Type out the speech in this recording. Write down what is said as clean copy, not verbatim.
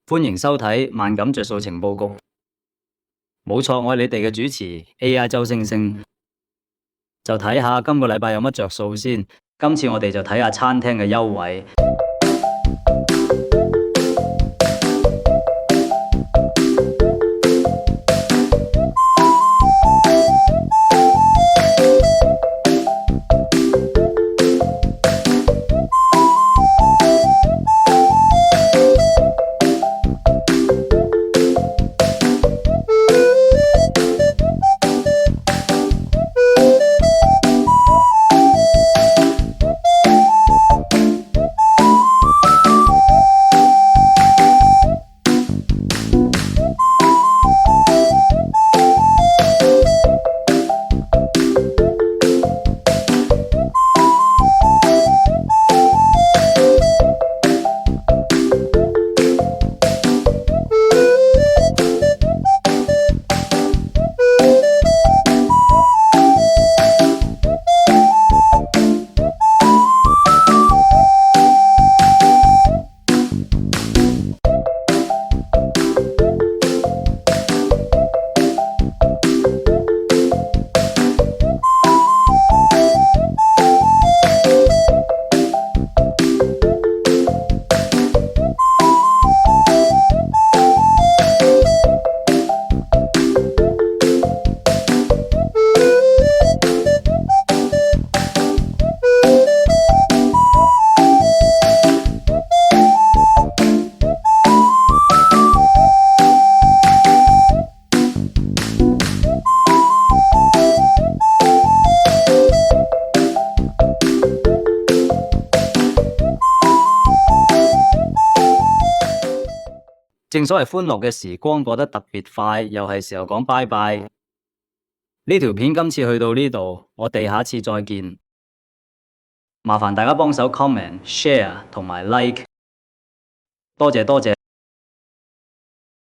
歡迎收睇萬感着數情報局。冇錯，我係你哋嘅主持 AI 周星星。就睇下今個禮拜有乜着數先。今次我哋就睇下餐廳嘅優惠。正所謂歡樂嘅時光過得特別快，又係時候講拜拜。呢條片今次去到呢度，我哋下次再見。麻煩大家幫手 comment、share 同埋 like，多謝多謝。